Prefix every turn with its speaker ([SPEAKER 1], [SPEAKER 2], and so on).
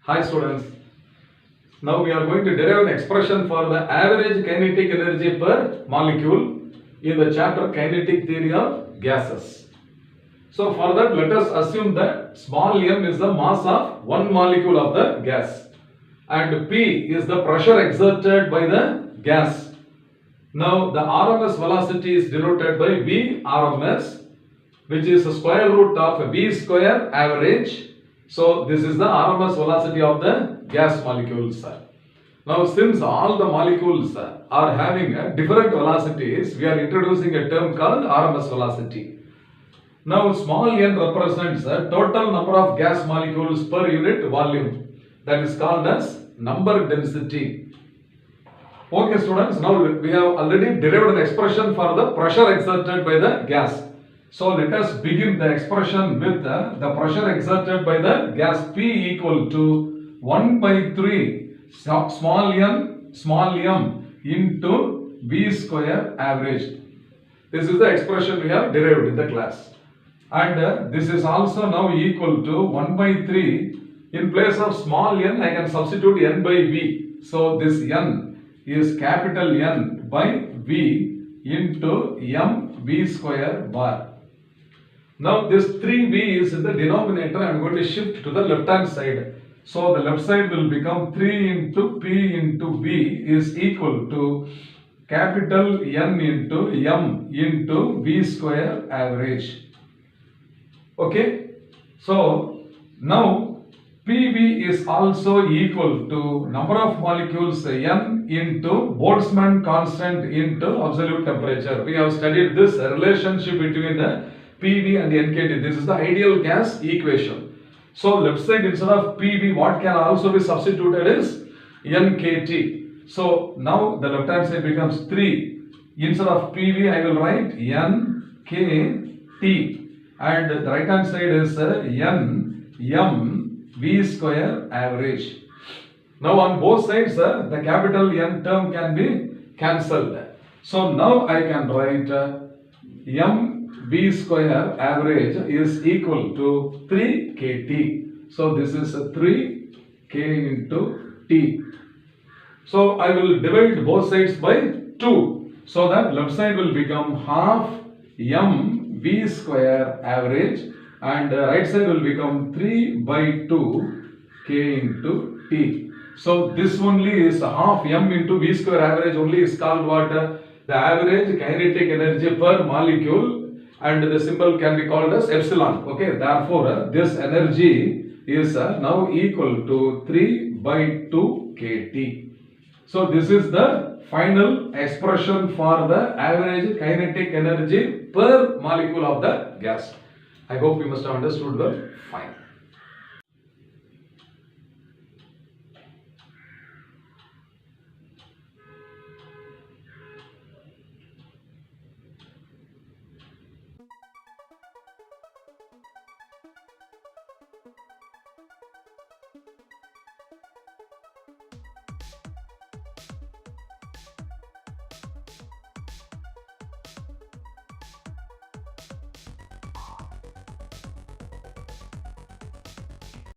[SPEAKER 1] Hi students, now we are going to derive an expression for the average kinetic energy per molecule in the chapter Kinetic Theory of Gases. So for that, let us assume that small m is the mass of one molecule of the gas and P is the pressure exerted by the gas. Now the RMS velocity is denoted by V RMS, which is the square root of V square average. So this is the RMS velocity of the gas molecules. Now since all the molecules are having different velocities, we are introducing a term called RMS velocity. Now small n represents the total number of gas molecules per unit volume. That is called as number density. Okay students, now we have already derived an expression for the pressure exerted by the gas. So let us begin the expression with the pressure exerted by the gas P equal to 1 by 3 small m into V square average. This is the expression we have derived in the class. And this is also now equal to 1 by 3. In place of small n, I can substitute n by V. So this n is capital N by V into m V square bar. Now this 3V is in the denominator. I am going to shift to the left hand side. So the left side will become 3 into P into V is equal to capital N into M into V square average. Okay. So now PV is also equal to number of molecules N into Boltzmann constant into absolute temperature. We have studied this relationship between the PV and NKT. This is the ideal gas equation. So left side instead of PV, what can also be substituted is NKT. So now the left hand side becomes 3. Instead of PV, I will write NKT. And the right hand side is N M V square average. Now on both sides, the capital N term can be cancelled. So now I can write M V square average is equal to 3 kT. So this is 3 k into T. So I will divide both sides by 2. So that left side will become half m V square average and right side will become 3 by 2 k into T. So this only is half m into V square average only is called what? The average kinetic energy per molecule. And the symbol can be called as epsilon. Okay, therefore this energy is now equal to 3 by 2 kT. So this is the final expression for the average kinetic energy per molecule of the gas. I hope you must have understood well. Fine.